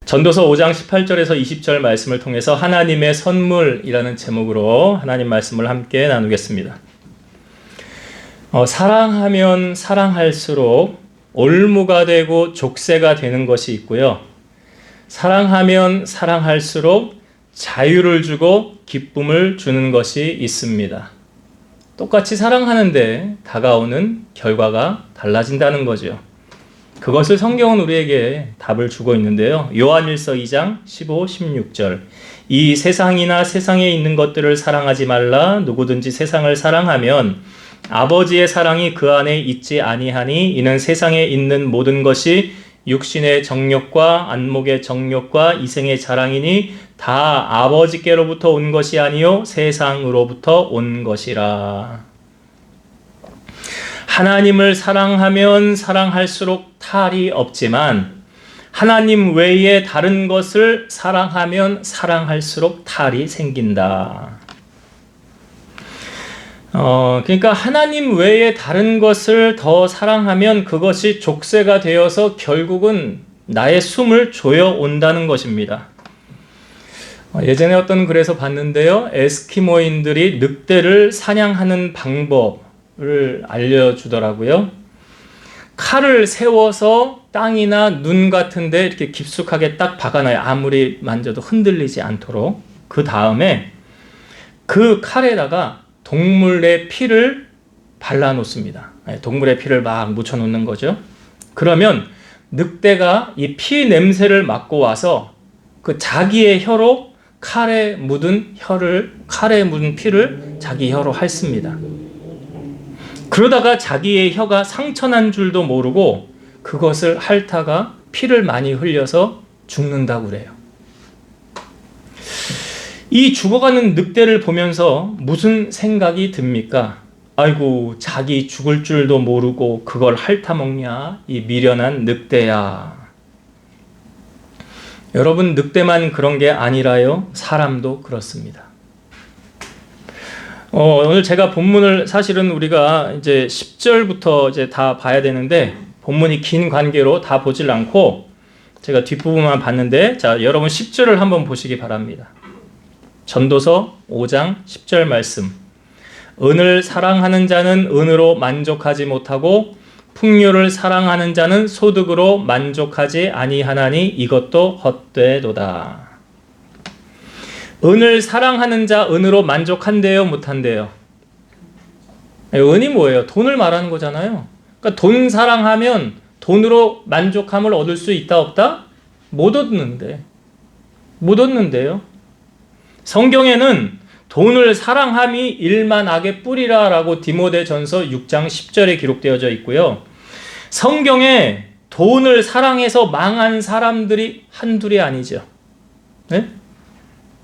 전도서 5장 18절에서 20절 말씀을 통해서 하나님의 선물이라는 제목으로 하나님 말씀을 함께 나누겠습니다. 사랑하면 사랑할수록 올무가 되고 족쇄가 되는 것이 있고요. 사랑하면 사랑할수록 자유를 주고 기쁨을 주는 것이 있습니다. 똑같이 사랑하는데 다가오는 결과가 달라진다는 거죠. 그것을 성경은 우리에게 답을 주고 있는데요. 요한일서 2장 15, 16절. 이 세상이나 세상에 있는 것들을 사랑하지 말라. 누구든지 세상을 사랑하면 아버지의 사랑이 그 안에 있지 아니하니 이는 세상에 있는 모든 것이 육신의 정욕과 안목의 정욕과 이생의 자랑이니 다 아버지께로부터 온 것이 아니요 세상으로부터 온 것이라. 하나님을 사랑하면 사랑할수록 탈이 없지만 하나님 외에 다른 것을 사랑하면 사랑할수록 탈이 생긴다. 그러니까 하나님 외에 다른 것을 더 사랑하면 그것이 족쇄가 되어서 결국은 나의 숨을 조여온다는 것입니다. 예전에 어떤 글에서 봤는데요. 에스키모인들이 늑대를 사냥하는 방법을 알려주더라고요. 칼을 세워서 땅이나 눈 같은 데 이렇게 깊숙하게 딱 박아놔요. 아무리 만져도 흔들리지 않도록. 그 다음에 그 칼에다가 동물의 피를 발라놓습니다. 동물의 피를 막 묻혀놓는 거죠. 그러면 늑대가 이 피 냄새를 맡고 와서 그 자기의 혀로 칼에 묻은 피를 자기 혀로 핥습니다. 그러다가 자기의 혀가 상처난 줄도 모르고 그것을 핥다가 피를 많이 흘려서 죽는다고 그래요. 이 죽어가는 늑대를 보면서 무슨 생각이 듭니까? 아이고, 자기 죽을 줄도 모르고 그걸 핥아먹냐? 이 미련한 늑대야. 여러분, 늑대만 그런 게 아니라요. 사람도 그렇습니다. 오늘 제가 본문을 사실은 우리가 이제 10절부터 이제 다 봐야 되는데 본문이 긴 관계로 다 보질 않고 제가 뒷부분만 봤는데 자, 여러분 10절을 한번 보시기 바랍니다. 전도서 5장 10절 말씀. 은을 사랑하는 자는 은으로 만족하지 못하고 풍요를 사랑하는 자는 소득으로 만족하지 아니하나니 이것도 헛되도다. 은을 사랑하는 자 은으로 만족한대요, 못한대요? 은이 뭐예요? 돈을 말하는 거잖아요. 그러니까 돈 사랑하면 돈으로 만족함을 얻을 수 있다 없다? 못 얻는데요. 성경에는 돈을 사랑함이 일만 악의 뿌리라 라고 디모데전서 6장 10절에 기록되어져 있고요. 성경에 돈을 사랑해서 망한 사람들이 한둘이 아니죠. 네?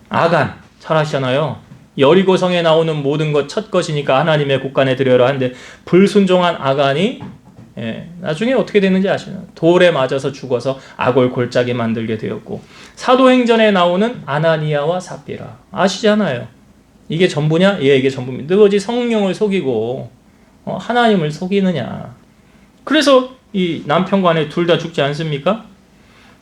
아간 잘 아시잖아요. 여리고성에 나오는 모든 것 첫 것이니까 하나님의 곳간에 드려라 하는데 불순종한 아간이 나중에 어떻게 됐는지 아시나요? 돌에 맞아서 죽어서 악을 골짜기 만들게 되었고 사도행전에 나오는 아나니아와 삽비라 아시잖아요. 이게 전부냐? 예, 이게 전부입니다. 너지 성령을 속이고 하나님을 속이느냐. 그래서 이 남편과 아내 둘 다 죽지 않습니까?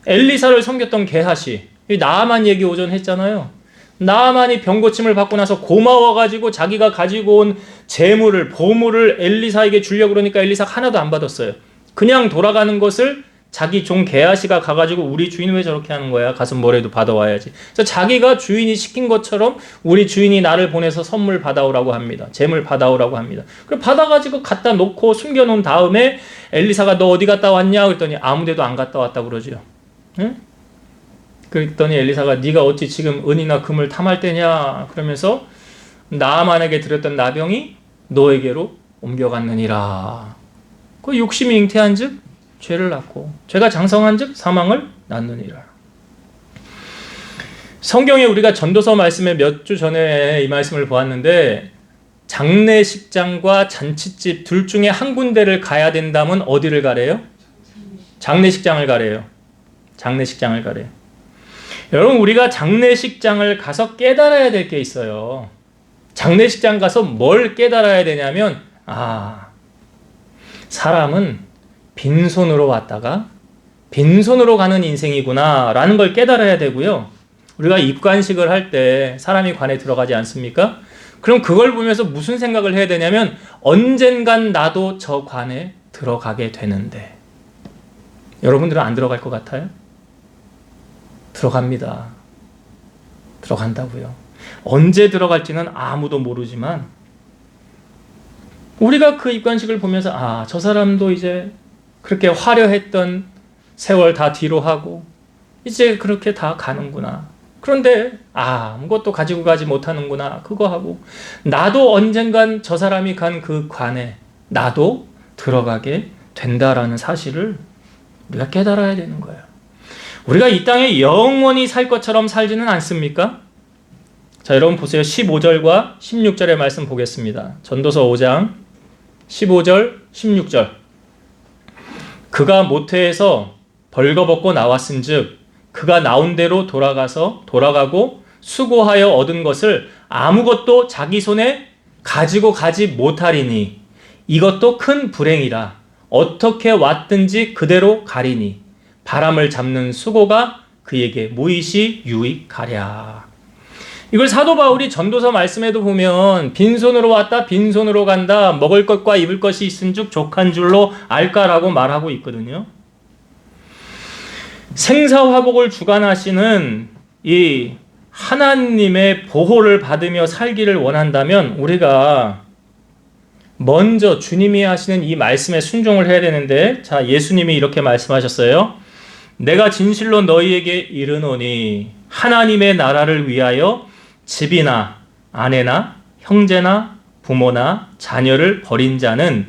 엘리사를 섬겼던 게하시 나아만 얘기 오전 했잖아요. 나아만이 병고침을 받고 나서 고마워가지고 자기가 가지고 온 재물을 보물을 엘리사에게 주려고 그러니까 엘리사가 하나도 안 받았어요. 그냥 돌아가는 것을 자기 종 게하시가 가가지고 우리 주인 왜 저렇게 하는 거야? 가서 뭐라도 받아와야지. 그래서 자기가 주인이 시킨 것처럼 우리 주인이 나를 보내서 선물 받아오라고 합니다. 재물 받아오라고 합니다. 그럼 받아가지고 갖다 놓고 숨겨놓은 다음에 엘리사가 너 어디 갔다 왔냐? 그랬더니 아무데도 안 갔다 왔다고 그러죠. 응? 그랬더니 엘리사가 네가 어찌 지금 은이나 금을 탐할 때냐? 그러면서 나아만에게 드렸던 나병이 너에게로 옮겨갔느니라. 그 욕심이 잉태한 즉 죄를 낳고 죄가 장성한 즉 사망을 낳느니라. 성경에 우리가 전도서 말씀에 몇 주 전에 이 말씀을 보았는데 장례식장과 잔치집 둘 중에 한 군데를 가야 된다면 어디를 가래요? 장례식장을 가래요. 장례식장을 가래요. 여러분, 우리가 장례식장을 가서 깨달아야 될 게 있어요. 장례식장 가서 뭘 깨달아야 되냐면 사람은 빈손으로 왔다가 빈손으로 가는 인생이구나 라는 걸 깨달아야 되고요. 우리가 입관식을 할 때 사람이 관에 들어가지 않습니까? 그럼 그걸 보면서 무슨 생각을 해야 되냐면 언젠간 나도 저 관에 들어가게 되는데, 여러분들은 안 들어갈 것 같아요? 들어갑니다. 들어간다고요. 언제 들어갈지는 아무도 모르지만 우리가 그 입관식을 보면서 저 사람도 이제 그렇게 화려했던 세월 다 뒤로 하고 이제 그렇게 다 가는구나. 그런데 아무것도 가지고 가지 못하는구나. 그거 하고 나도 언젠간 저 사람이 간 그 관에 나도 들어가게 된다라는 사실을 우리가 깨달아야 되는 거예요. 우리가 이 땅에 영원히 살 것처럼 살지는 않습니까? 자, 여러분 보세요. 15절과 16절의 말씀 보겠습니다. 전도서 5장 15절 16절. 그가 모태에서 벌거벗고 나왔은즉 그가 나온 대로 돌아가고 수고하여 얻은 것을 아무것도 자기 손에 가지고 가지 못하리니 이것도 큰 불행이라. 어떻게 왔든지 그대로 가리니 바람을 잡는 수고가 그에게 무의시 유익하랴. 이걸 사도 바울이 전도서 말씀에도 보면 빈손으로 왔다 빈손으로 간다, 먹을 것과 입을 것이 있은즉 족한 줄로 알까라고 말하고 있거든요. 생사화복을 주관하시는 이 하나님의 보호를 받으며 살기를 원한다면 우리가 먼저 주님이 하시는 이 말씀에 순종을 해야 되는데, 자, 예수님이 이렇게 말씀하셨어요. 내가 진실로 너희에게 이르노니 하나님의 나라를 위하여 집이나 아내나 형제나 부모나 자녀를 버린 자는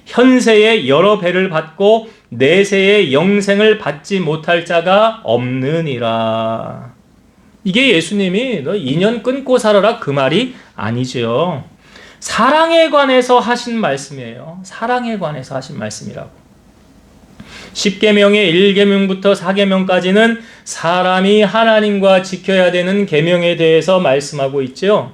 현세의 여러 배를 받고 내세의 영생을 받지 못할 자가 없느니라. 이게 예수님이 너 인연 끊고 살아라 그 말이 아니죠. 사랑에 관해서 하신 말씀이에요. 사랑에 관해서 하신 말씀이라고. 10계명의 1계명부터 4계명까지는 사람이 하나님과 지켜야 되는 계명에 대해서 말씀하고 있죠.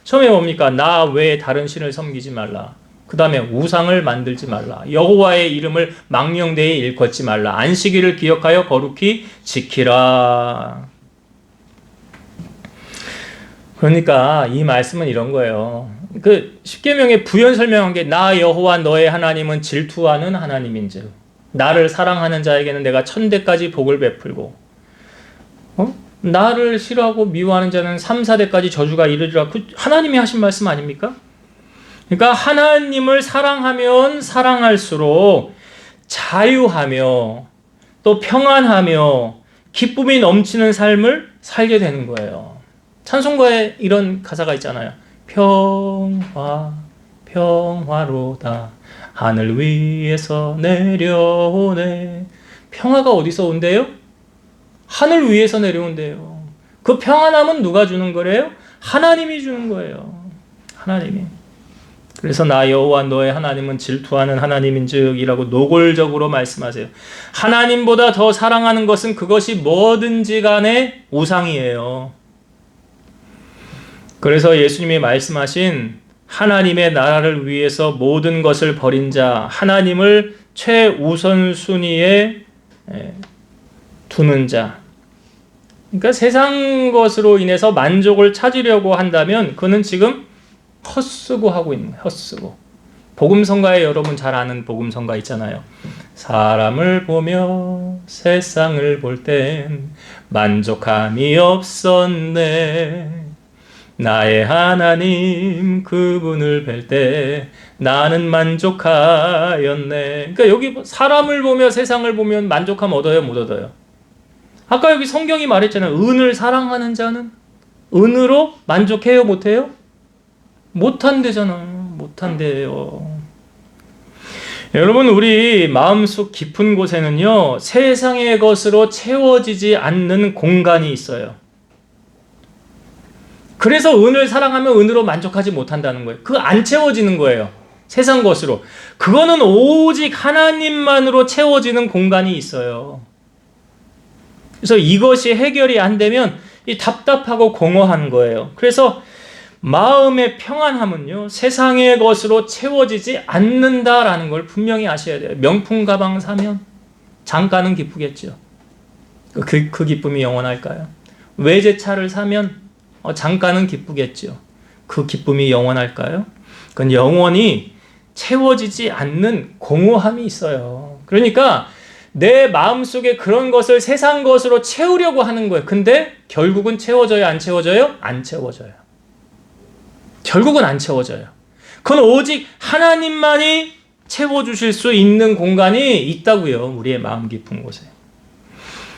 처음에 뭡니까? 나 외에 다른 신을 섬기지 말라. 그 다음에 우상을 만들지 말라. 여호와의 이름을 망령되이 일컫지 말라. 안식일을 기억하여 거룩히 지키라. 그러니까 이 말씀은 이런 거예요. 그 10계명의 부연 설명한 게 나 여호와 너의 하나님은 질투하는 하나님인즉 나를 사랑하는 자에게는 내가 천대까지 복을 베풀고 나를 싫어하고 미워하는 자는 3, 4대까지 저주가 이르리라. 그 하나님이 하신 말씀 아닙니까? 그러니까 하나님을 사랑하면 사랑할수록 자유하며 또 평안하며 기쁨이 넘치는 삶을 살게 되는 거예요. 찬송가에 이런 가사가 있잖아요. 평화로다 하늘 위에서 내려오네. 평화가 어디서 온대요? 하늘 위에서 내려온대요. 그 평안함은 누가 주는 거래요? 하나님이 주는 거예요. 하나님이. 그래서 나 여호와 너의 하나님은 질투하는 하나님인즉이라고 노골적으로 말씀하세요. 하나님보다 더 사랑하는 것은 그것이 뭐든지 간에 우상이에요. 그래서 예수님이 말씀하신 하나님의 나라를 위해서 모든 것을 버린 자, 하나님을 최우선순위에 두는 자. 그러니까 세상 것으로 인해서 만족을 찾으려고 한다면 그는 지금 헛쓰고 하고 있는 거예요. 헛쓰고. 복음성가에 여러분 잘 아는 복음성가 있잖아요. 사람을 보며 세상을 볼 땐 만족함이 없었네. 나의 하나님 그분을 뵐 때 나는 만족하였네. 그러니까 여기 사람을 보며 세상을 보면 만족함 얻어요, 못 얻어요? 아까 여기 성경이 말했잖아요. 은을 사랑하는 자는 은으로 만족해요, 못해요? 못한대잖아요. 못한대요. 여러분, 우리 마음속 깊은 곳에는요, 세상의 것으로 채워지지 않는 공간이 있어요. 그래서 은을 사랑하면 은으로 만족하지 못한다는 거예요. 그거 안 채워지는 거예요. 세상 것으로. 그거는 오직 하나님만으로 채워지는 공간이 있어요. 그래서 이것이 해결이 안 되면 이 답답하고 공허한 거예요. 그래서 마음의 평안함은요, 세상의 것으로 채워지지 않는다라는 걸 분명히 아셔야 돼요. 명품 가방 사면, 잠깐은 기쁘겠죠. 그 기쁨이 영원할까요? 외제차를 사면 잠깐은 기쁘겠죠. 그 기쁨이 영원할까요? 그건 영원히 채워지지 않는 공허함이 있어요. 그러니까 내 마음속에 그런 것을 세상 것으로 채우려고 하는 거예요. 근데 결국은 채워져요? 안 채워져요? 안 채워져요. 결국은 안 채워져요. 그건 오직 하나님만이 채워주실 수 있는 공간이 있다고요. 우리의 마음 깊은 곳에.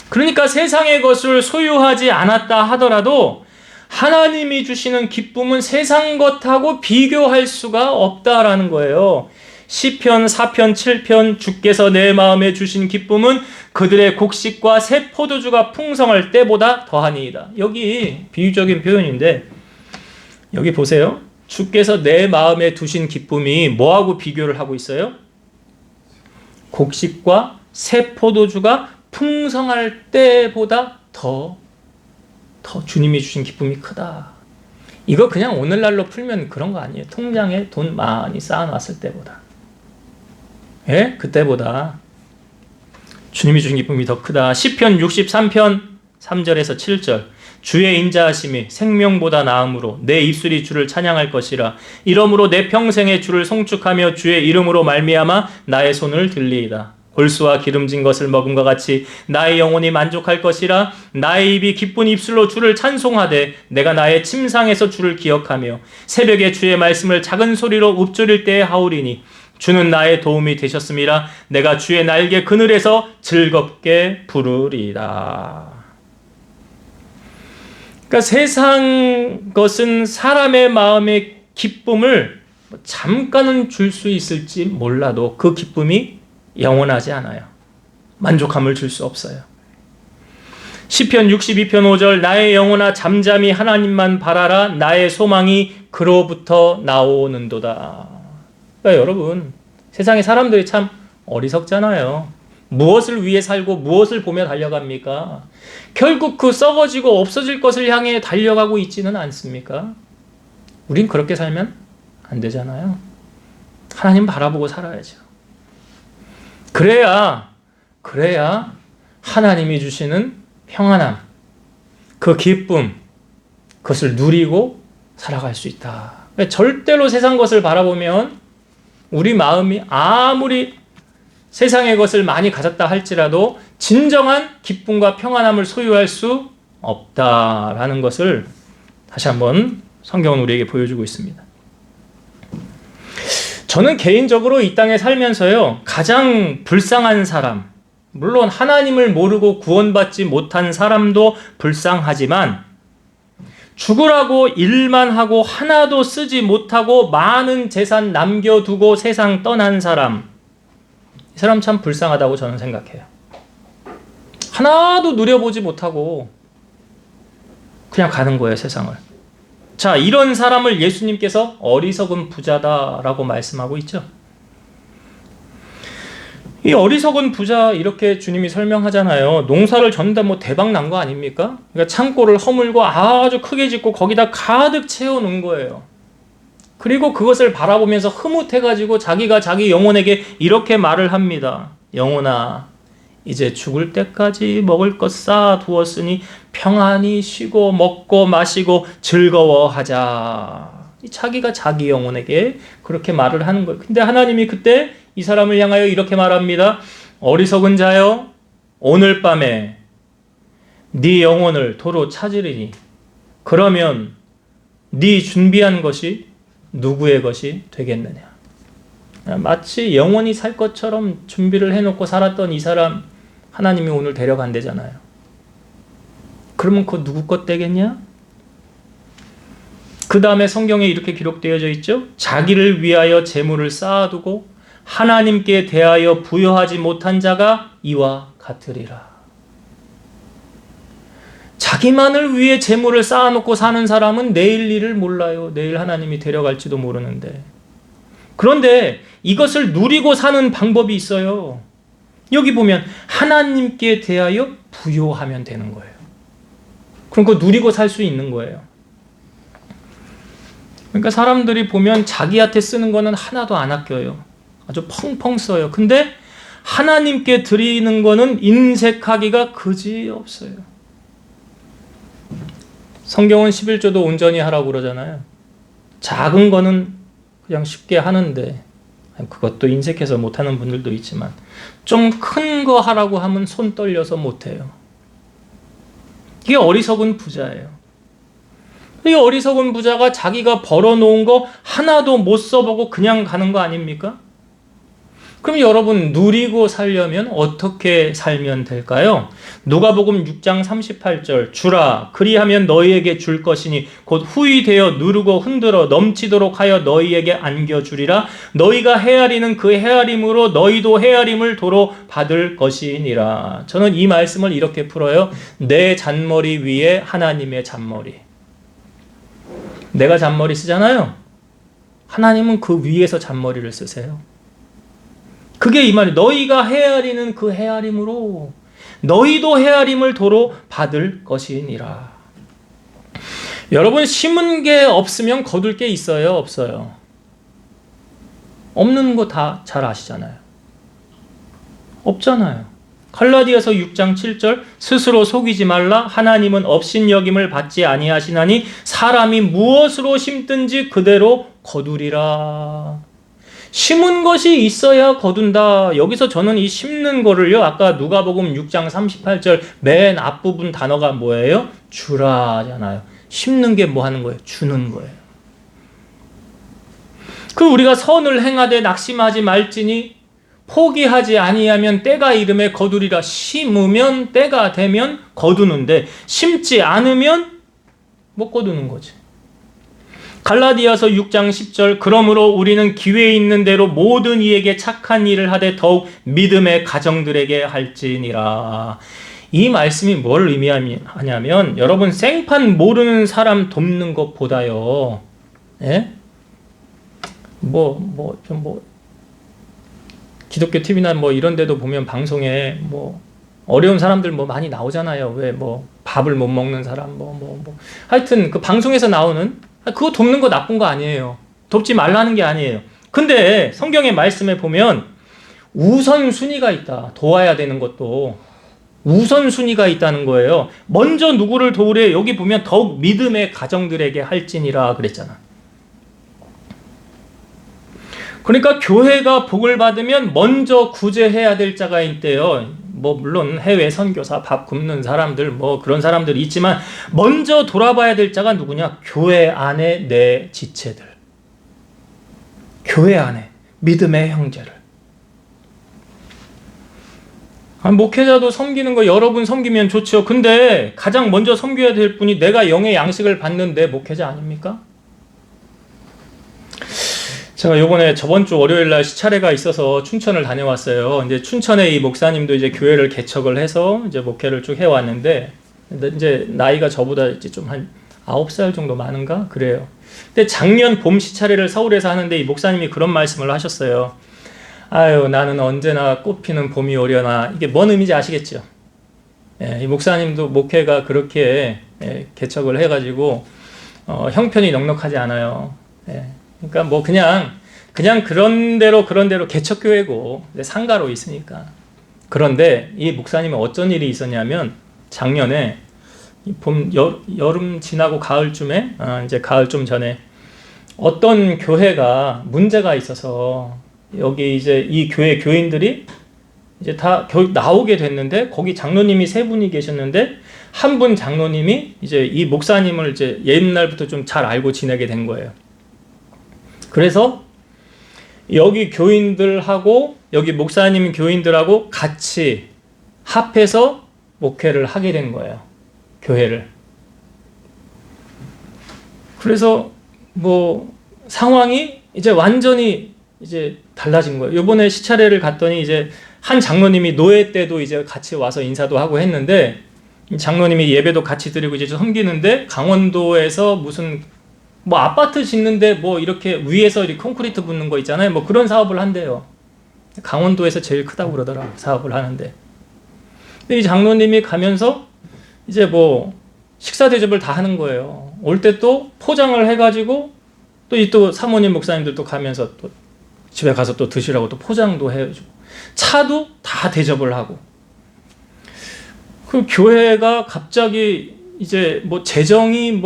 그러니까 세상의 것을 소유하지 않았다 하더라도 하나님이 주시는 기쁨은 세상 것하고 비교할 수가 없다라는 거예요. 시편 4편 7편 주께서 내 마음에 주신 기쁨은 그들의 곡식과 새 포도주가 풍성할 때보다 더하니이다. 여기 비유적인 표현인데 여기 보세요. 주께서 내 마음에 두신 기쁨이 뭐하고 비교를 하고 있어요? 곡식과 새 포도주가 풍성할 때보다 더 주님이 주신 기쁨이 크다. 이거 그냥 오늘날로 풀면 그런 거 아니에요. 통장에 돈 많이 쌓아놨을 때보다. 예? 그때보다 주님이 주신 기쁨이 더 크다. 시편 63편 3절에서 7절 주의 인자하심이 생명보다 나음으로 내 입술이 주를 찬양할 것이라. 이러므로 내 평생에 주를 송축하며 주의 이름으로 말미암아 나의 손을 들리이다. 골수와 기름진 것을 먹음과 같이 나의 영혼이 만족할 것이라. 나의 입이 기쁜 입술로 주를 찬송하되 내가 나의 침상에서 주를 기억하며 새벽에 주의 말씀을 작은 소리로 읊조릴 때에 하오리니 주는 나의 도움이 되셨음이라. 내가 주의 날개 그늘에서 즐겁게 부르리라. 그러니까 세상 것은 사람의 마음의 기쁨을 잠깐은 줄 수 있을지 몰라도 그 기쁨이 영원하지 않아요. 만족함을 줄 수 없어요. 시편 62편 5절 나의 영혼아 잠잠히 하나님만 바라라. 나의 소망이 그로부터 나오는도다. 그러니까 여러분 세상의 사람들이 참 어리석잖아요. 무엇을 위해 살고 무엇을 보며 달려갑니까? 결국 그 썩어지고 없어질 것을 향해 달려가고 있지는 않습니까? 우린 그렇게 살면 안 되잖아요. 하나님 바라보고 살아야죠. 그래야 하나님이 주시는 평안함, 그 기쁨, 그것을 누리고 살아갈 수 있다. 절대로 세상 것을 바라보면 우리 마음이 아무리 세상의 것을 많이 가졌다 할지라도 진정한 기쁨과 평안함을 소유할 수 없다라는 것을 다시 한번 성경은 우리에게 보여주고 있습니다. 저는 개인적으로 이 땅에 살면서요, 가장 불쌍한 사람, 물론 하나님을 모르고 구원받지 못한 사람도 불쌍하지만 죽으라고 일만 하고 하나도 쓰지 못하고 많은 재산 남겨두고 세상 떠난 사람, 이 사람 참 불쌍하다고 저는 생각해요. 하나도 누려보지 못하고 그냥 가는 거예요, 세상을. 자, 이런 사람을 예수님께서 어리석은 부자다라고 말씀하고 있죠. 이 어리석은 부자 이렇게 주님이 설명하잖아요. 농사를 졌는데 뭐 대박 난 거 아닙니까? 그러니까 창고를 허물고 아주 크게 짓고 거기다 가득 채워놓은 거예요. 그리고 그것을 바라보면서 흐뭇해가지고 자기가 자기 영혼에게 이렇게 말을 합니다. 영혼아, 이제 죽을 때까지 먹을 것 쌓아두었으니 평안히 쉬고 먹고 마시고 즐거워하자. 자기가 자기 영혼에게 그렇게 말을 하는 거예요. 근데 하나님이 그때 이 사람을 향하여 이렇게 말합니다. 어리석은 자여, 오늘 밤에 네 영혼을 도로 찾으리니 그러면 네 준비한 것이 누구의 것이 되겠느냐. 마치 영원히 살 것처럼 준비를 해놓고 살았던 이 사람 하나님이 오늘 데려간대잖아요. 그러면 그거 누구 것 되겠냐? 그 다음에 성경에 이렇게 기록되어져 있죠. 자기를 위하여 재물을 쌓아두고 하나님께 대하여 부여하지 못한 자가 이와 같으리라. 자기만을 위해 재물을 쌓아놓고 사는 사람은 내일 일을 몰라요. 내일 하나님이 데려갈지도 모르는데. 그런데 이것을 누리고 사는 방법이 있어요. 여기 보면 하나님께 대하여 부여하면 되는 거예요. 그럼 그거 누리고 살 수 있는 거예요. 그러니까 사람들이 보면 자기한테 쓰는 거는 하나도 안 아껴요. 아주 펑펑 써요. 근데 하나님께 드리는 거는 인색하기가 그지없어요. 성경은 11조도 온전히 하라고 그러잖아요. 작은 거는 그냥 쉽게 하는데, 그것도 인색해서 못하는 분들도 있지만 좀 큰 거 하라고 하면 손 떨려서 못해요. 이게 어리석은 부자예요. 이 어리석은 부자가 자기가 벌어놓은 거 하나도 못 써보고 그냥 가는 거 아닙니까? 그럼 여러분, 누리고 살려면 어떻게 살면 될까요? 누가복음 6장 38절, 주라 그리하면 너희에게 줄 것이니 곧 후히 되어 누르고 흔들어 넘치도록 하여 너희에게 안겨주리라. 너희가 헤아리는 그 헤아림으로 너희도 헤아림을 도로 받을 것이니라. 저는 이 말씀을 이렇게 풀어요. 내 잔머리 위에 하나님의 잔머리. 내가 잔머리 쓰잖아요. 하나님은 그 위에서 잔머리를 쓰세요. 그게 이 말이, 너희가 헤아리는 그 헤아림으로 너희도 헤아림을 도로 받을 것이니라. 여러분, 심은 게 없으면 거둘 게 있어요, 없어요? 없는 거 다 잘 아시잖아요. 없잖아요. 갈라디아서 6장 7절, 스스로 속이지 말라. 하나님은 업신여김을 받지 아니하시나니 사람이 무엇으로 심든지 그대로 거두리라. 심은 것이 있어야 거둔다. 여기서 저는 이 심는 거를요, 아까 누가복음 6장 38절 맨 앞부분 단어가 뭐예요? 주라잖아요. 심는 게 뭐 하는 거예요? 주는 거예요. 그 우리가 선을 행하되 낙심하지 말지니 포기하지 아니하면 때가 이름에 거두리라. 심으면 때가 되면 거두는데 심지 않으면 못 거두는 거지. 갈라디아서 6장 10절, 그러므로 우리는 기회 있는 대로 모든 이에게 착한 일을 하되 더욱 믿음의 가정들에게 할지니라. 이 말씀이 뭘 의미하냐면, 여러분, 생판 모르는 사람 돕는 것보다요, 예? 기독교 TV나 이런 데도 보면 방송에 어려운 사람들 많이 나오잖아요. 왜 밥을 못 먹는 사람 하여튼 그 방송에서 나오는, 그거 돕는 거 나쁜 거 아니에요. 돕지 말라는 게 아니에요. 근데 성경의 말씀에 보면 우선순위가 있다. 도와야 되는 것도 우선순위가 있다는 거예요. 먼저 누구를 도우래? 여기 보면 더욱 믿음의 가정들에게 할지니라 그랬잖아. 그러니까 교회가 복을 받으면 먼저 구제해야 될 자가 있대요. 물론 해외 선교사, 밥 굶는 사람들, 그런 사람들이 있지만, 먼저 돌아봐야 될 자가 누구냐? 교회 안에 내 지체들. 교회 안에 믿음의 형제를. 목회자도 섬기는 거 여러분 섬기면 좋죠. 근데 가장 먼저 섬겨야 될 분이 내가 영의 양식을 받는데 목회자 아닙니까? 제가 저번 주 월요일 날 시차례가 있어서 춘천을 다녀왔어요. 이제 춘천에 이 목사님도 이제 교회를 개척을 해서 이제 목회를 쭉 해왔는데, 이제 나이가 저보다 이제 좀 한 9살 정도 많은가? 그래요. 근데 작년 봄 시차례를 서울에서 하는데 이 목사님이 그런 말씀을 하셨어요. 아유, 나는 언제나 꽃피는 봄이 오려나. 이게 뭔 의미인지 아시겠죠? 예, 이 목사님도 목회가 그렇게 개척을 해가지고, 형편이 넉넉하지 않아요. 예. 그러니까 그냥 그런 대로 개척교회고 상가로 있으니까. 그런데 이 목사님은 어쩐 일이 있었냐면, 작년에 여름 지나고 가을쯤에, 이제 가을 좀 전에 어떤 교회가 문제가 있어서 여기 이제 이 교회 교인들이 이제 다 나오게 됐는데, 거기 장로님이 3분이 계셨는데 한 분 장로님이 이제 이 목사님을 이제 옛날부터 좀 잘 알고 지내게 된 거예요. 그래서 여기 교인들하고 여기 목사님 교인들하고 같이 합해서 목회를 하게 된 거예요. 교회를. 그래서 상황이 이제 완전히 이제 달라진 거예요. 이번에 시차례를 갔더니 이제 한 장로님이 노예 때도 이제 같이 와서 인사도 하고 했는데, 장로님이 예배도 같이 드리고 이제 섬기는데, 강원도에서 무슨 아파트 짓는데 이렇게 위에서 이렇게 콘크리트 붓는 거 있잖아요. 그런 사업을 한대요. 강원도에서 제일 크다고 그러더라, 사업을 하는데. 근데 이 장로님이 가면서 이제 식사 대접을 다 하는 거예요. 올 때 또 포장을 해가지고 또 사모님 목사님들도 가면서 또 집에 가서 또 드시라고 또 포장도 해주고. 차도 다 대접을 하고. 그 교회가 갑자기 이제 뭐 재정이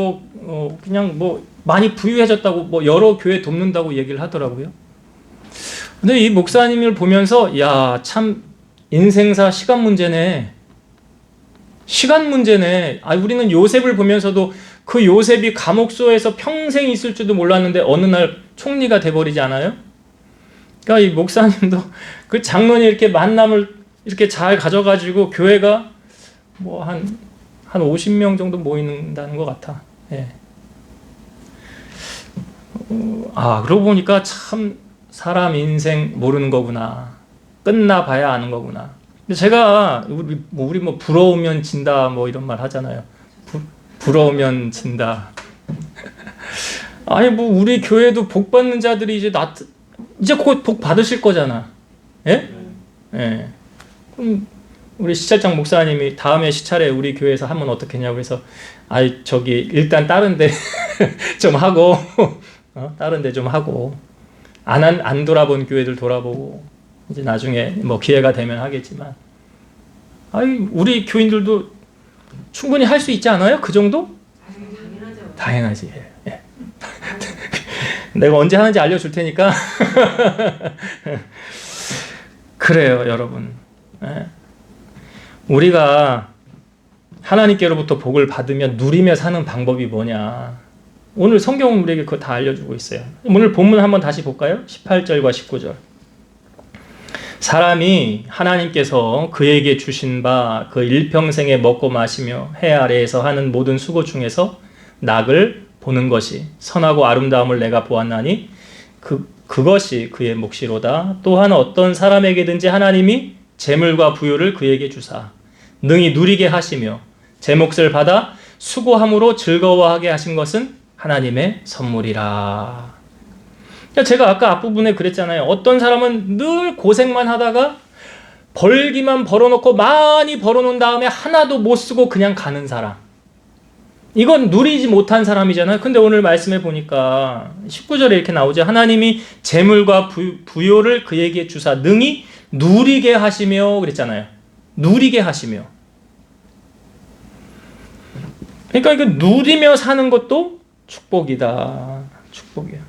그냥 많이 부유해졌다고 여러 교회 돕는다고 얘기를 하더라고요. 근데 이 목사님을 보면서 야, 참 인생사 시간 문제네. 시간 문제네. 우리는 요셉을 보면서도 그 요셉이 감옥소에서 평생 있을 줄도 몰랐는데 어느 날 총리가 돼버리지 않아요? 그러니까 이 목사님도 그 장로님 이렇게 만남을 이렇게 잘 가져가지고 교회가 한 50명 정도 모이는다는 것 같아. 예. 그러고 보니까 참 사람 인생 모르는 거구나. 끝나봐야 아는 거구나. 근데 제가 우리 부러우면 진다 이런 말 하잖아요. 부러우면 진다. 우리 교회도 복 받는 자들이 이제 곧 복 받으실 거잖아. 예? 예. 그럼 우리 시찰장 목사님이 다음에 시찰에 우리 교회에서 하면 어떻겠냐고 해서 일단 다른데 좀 하고 다른데 좀 하고 안 돌아본 교회들 돌아보고 이제 나중에 기회가 되면 하겠지만 우리 교인들도 충분히 할 수 있지 않아요? 그 정도? 당연하죠. 당연하지. 예. 내가 언제 하는지 알려줄 테니까. 그래요, 여러분. 예. 우리가 하나님께로부터 복을 받으며 누리며 사는 방법이 뭐냐. 오늘 성경은 우리에게 그거 다 알려주고 있어요. 오늘 본문 한번 다시 볼까요? 18절과 19절. 사람이 하나님께서 그에게 주신 바 그 일평생에 먹고 마시며 해 아래에서 하는 모든 수고 중에서 낙을 보는 것이 선하고 아름다움을 내가 보았나니 그것이 그의 몫이로다. 또한 어떤 사람에게든지 하나님이 재물과 부유를 그에게 주사 능히 누리게 하시며 제 몫을 받아 수고함으로 즐거워하게 하신 것은 하나님의 선물이라. 제가 아까 앞부분에 그랬잖아요. 어떤 사람은 늘 고생만 하다가 벌기만 벌어놓고 많이 벌어놓은 다음에 하나도 못 쓰고 그냥 가는 사람. 이건 누리지 못한 사람이잖아요. 근데 오늘 말씀해 보니까 19절에 이렇게 나오죠. 하나님이 재물과 부요를 그에게 주사 능히 누리게 하시며 그랬잖아요. 누리게 하시며. 그러니까 이거 누리며 사는 것도 축복이다. 축복이야.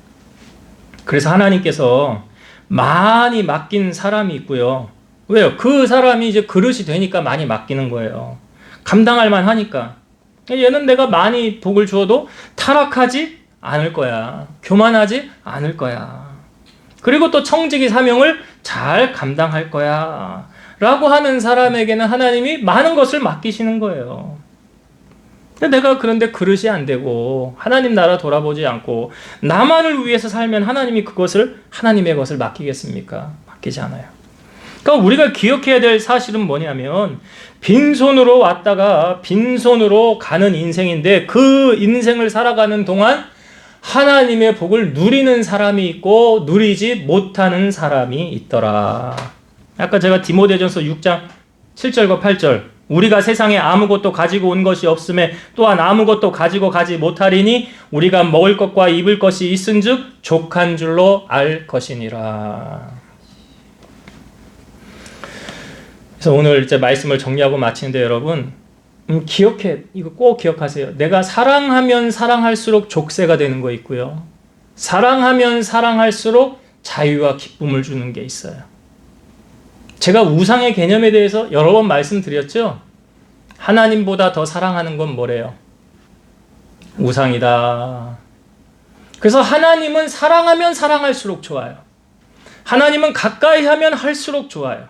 그래서 하나님께서 많이 맡긴 사람이 있고요. 왜요? 그 사람이 이제 그릇이 되니까 많이 맡기는 거예요. 감당할 만하니까. 얘는 내가 많이 복을 주어도 타락하지 않을 거야. 교만하지 않을 거야. 그리고 또 청지기 사명을 잘 감당할 거야. 라고 하는 사람에게는 하나님이 많은 것을 맡기시는 거예요. 근데 내가 그런데 그릇이 안 되고 하나님 나라 돌아보지 않고 나만을 위해서 살면 하나님이 하나님의 것을 맡기겠습니까? 맡기지 않아요. 그러니까 우리가 기억해야 될 사실은 뭐냐면 빈손으로 왔다가 빈손으로 가는 인생인데 그 인생을 살아가는 동안 하나님의 복을 누리는 사람이 있고 누리지 못하는 사람이 있더라. 아까 제가 디모데전서 6장 7절과 8절 우리가 세상에 아무것도 가지고 온 것이 없음에 또한 아무것도 가지고 가지 못하리니 우리가 먹을 것과 입을 것이 있은즉 족한 줄로 알 것이니라. 그래서 오늘 이제 말씀을 정리하고 마치는데 여러분 이거 꼭 기억하세요. 내가 사랑하면 사랑할수록 족쇄가 되는 거 있고요. 사랑하면 사랑할수록 자유와 기쁨을 주는 게 있어요. 제가 우상의 개념에 대해서 여러 번 말씀드렸죠. 하나님보다 더 사랑하는 건 뭐래요? 우상이다. 그래서 하나님은 사랑하면 사랑할수록 좋아요. 하나님은 가까이 하면 할수록 좋아요.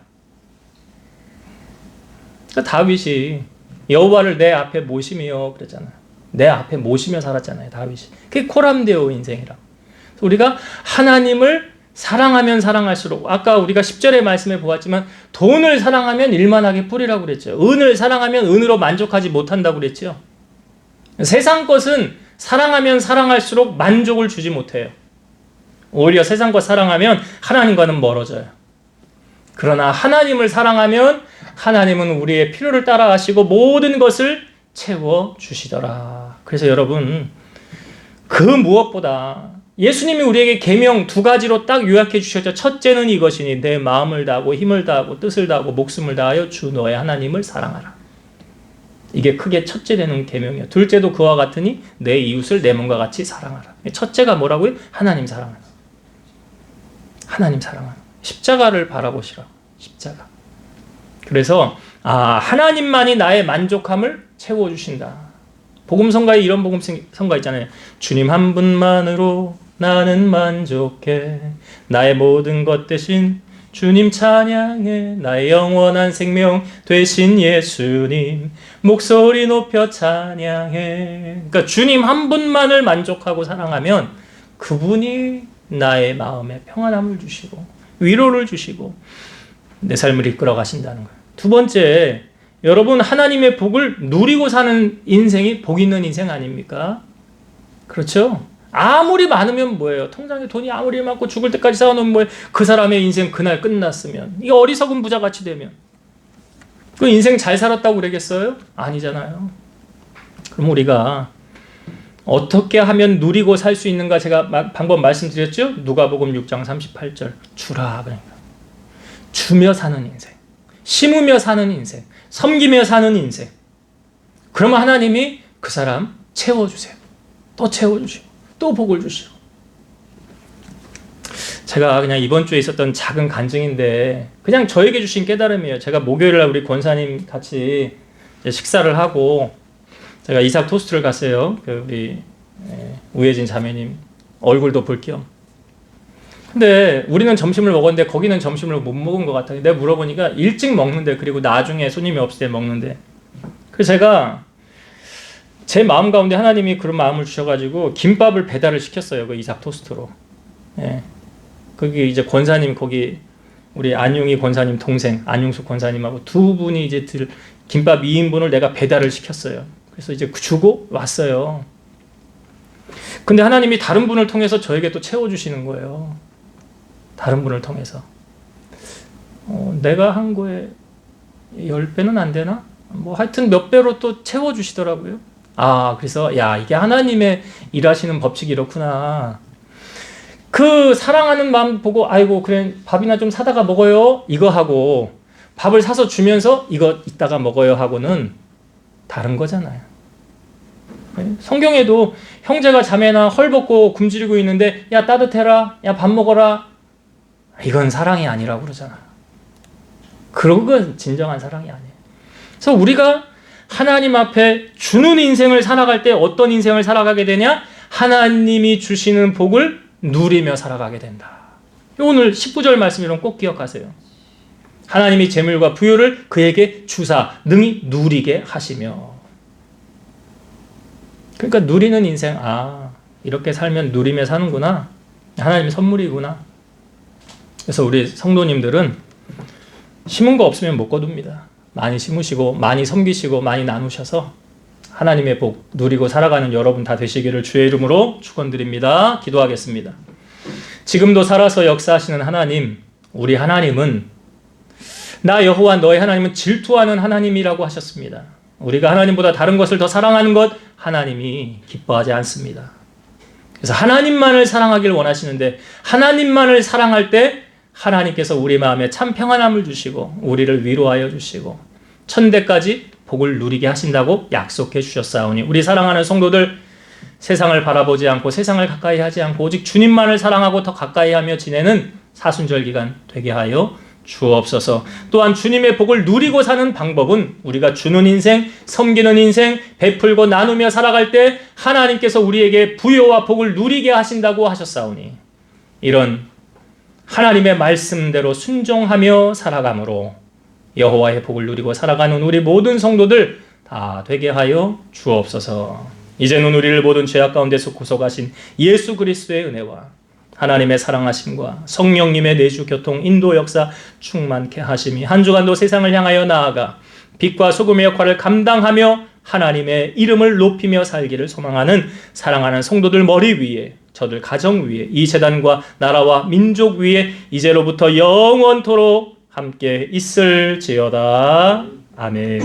그러니까 다윗이 여호와를 내 앞에 모시며 그랬잖아요. 내 앞에 모시며 살았잖아요. 다윗이. 그게 코람데오 인생이라. 우리가 하나님을 사랑하면 사랑할수록 아까 우리가 10절의 말씀에 보았지만 돈을 사랑하면 일만하게 뿌리라고 그랬죠. 은을 사랑하면 은으로 만족하지 못한다고 그랬죠. 세상 것은 사랑하면 사랑할수록 만족을 주지 못해요. 오히려 세상 것 사랑하면 하나님과는 멀어져요. 그러나 하나님을 사랑하면 하나님은 우리의 필요를 따라하시고 모든 것을 채워주시더라. 그래서 여러분 그 무엇보다 예수님이 우리에게 계명 두 가지로 딱 요약해 주셨죠. 첫째는 이것이니 내 마음을 다하고 힘을 다하고 뜻을 다하고 목숨을 다하여 주 너의 하나님을 사랑하라. 이게 크게 첫째 되는 계명이에요. 둘째도 그와 같으니 내 이웃을 내 몸과 같이 사랑하라. 첫째가 뭐라고요? 하나님 사랑하라. 하나님 사랑하라. 십자가를 바라보시라. 십자가. 그래서 하나님만이 나의 만족함을 채워주신다. 복음성가에 이런 복음성가 있잖아요. 주님 한 분만으로 나는 만족해. 나의 모든 것 대신 주님 찬양해. 나의 영원한 생명 되신 예수님 목소리 높여 찬양해. 그러니까 주님 한 분만을 만족하고 사랑하면 그분이 나의 마음에 평안함을 주시고 위로를 주시고 내 삶을 이끌어 가신다는 거예요. 두 번째, 여러분 하나님의 복을 누리고 사는 인생이 복 있는 인생 아닙니까? 그렇죠? 아무리 많으면 뭐예요? 통장에 돈이 아무리 많고 죽을 때까지 쌓아놓으면 뭐예요? 그 사람의 인생 그날 끝났으면, 이 어리석은 부자같이 되면 그 인생 잘 살았다고 그러겠어요? 아니잖아요. 그럼 우리가 어떻게 하면 누리고 살 수 있는가 제가 방법 말씀드렸죠? 누가복음 6장 38절 주라. 그러니까 주며 사는 인생, 심으며 사는 인생, 섬기며 사는 인생. 그러면 하나님이 그 사람 채워주세요. 또 채워주시고 또 복을 주시고. 제가 그냥 이번 주에 있었던 작은 간증인데 그냥 저에게 주신 깨달음이에요. 제가 목요일날 우리 권사님 같이 식사를 하고 제가 이삭 토스트를 갔어요. 우리 우혜진 자매님 얼굴도 볼 겸. 근데 우리는 점심을 먹었는데 거기는 점심을 못 먹은 것 같아요. 내가 물어보니까 일찍 먹는데, 그리고 나중에 손님이 없을 때 먹는데. 그래서 제가 제 마음 가운데 하나님이 그런 마음을 주셔가지고 김밥을 배달을 시켰어요. 그 이삭 토스트로. 예. 거기 이제 권사님, 거기 우리 안용희 권사님 동생 안용수 권사님하고 두 분이 이제 김밥 2인분을 내가 배달을 시켰어요. 그래서 이제 주고 왔어요. 근데 하나님이 다른 분을 통해서 저에게 또 채워주시는 거예요. 다른 분을 통해서. 내가 한 거에 10배는 안 되나? 뭐 하여튼 몇 배로 또 채워주시더라고요. 그래서 이게 하나님의 일하시는 법칙이 이렇구나. 그 사랑하는 마음 보고 아이고 그래 밥이나 좀 사다가 먹어요 이거 하고, 밥을 사서 주면서 이거 이따가 먹어요 하고는 다른 거잖아요. 성경에도 형제가 자매나 헐벗고 굶주리고 있는데 야 따뜻해라, 야 밥 먹어라, 이건 사랑이 아니라고 그러잖아요. 그건 진정한 사랑이 아니에요. 그래서 우리가 하나님 앞에 주는 인생을 살아갈 때 어떤 인생을 살아가게 되냐? 하나님이 주시는 복을 누리며 살아가게 된다. 오늘 19절 말씀 이런 꼭 기억하세요. 하나님이 재물과 부요를 그에게 주사 능히 누리게 하시며. 그러니까 누리는 인생, 이렇게 살면 누리며 사는구나. 하나님의 선물이구나. 그래서 우리 성도님들은 심은 거 없으면 못 거둡니다. 많이 심으시고 많이 섬기시고 많이 나누셔서 하나님의 복 누리고 살아가는 여러분 다 되시기를 주의 이름으로 축원드립니다. 기도하겠습니다. 지금도 살아서 역사하시는 하나님, 우리 하나님은 나 여호와 너의 하나님은 질투하는 하나님이라고 하셨습니다. 우리가 하나님보다 다른 것을 더 사랑하는 것 하나님이 기뻐하지 않습니다. 그래서 하나님만을 사랑하길 원하시는데 하나님만을 사랑할 때 하나님께서 우리 마음에 참 평안함을 주시고 우리를 위로하여 주시고 천대까지 복을 누리게 하신다고 약속해 주셨사오니 우리 사랑하는 성도들 세상을 바라보지 않고 세상을 가까이 하지 않고 오직 주님만을 사랑하고 더 가까이 하며 지내는 사순절 기간 되게 하여 주옵소서. 또한 주님의 복을 누리고 사는 방법은 우리가 주는 인생, 섬기는 인생, 베풀고 나누며 살아갈 때 하나님께서 우리에게 부요와 복을 누리게 하신다고 하셨사오니 이런 하나님의 말씀대로 순종하며 살아감으로 여호와의 복을 누리고 살아가는 우리 모든 성도들 다 되게 하여 주옵소서. 이제는 우리를 모든 죄악 가운데서 구속하신 예수 그리스도의 은혜와 하나님의 사랑하심과 성령님의 내주 교통 인도 역사 충만케 하심이 한 주간도 세상을 향하여 나아가 빛과 소금의 역할을 감당하며 하나님의 이름을 높이며 살기를 소망하는 사랑하는 성도들 머리 위에, 저들 가정 위에, 이 재단과 나라와 민족 위에 이제로부터 영원토록 함께 있을지어다. 아멘.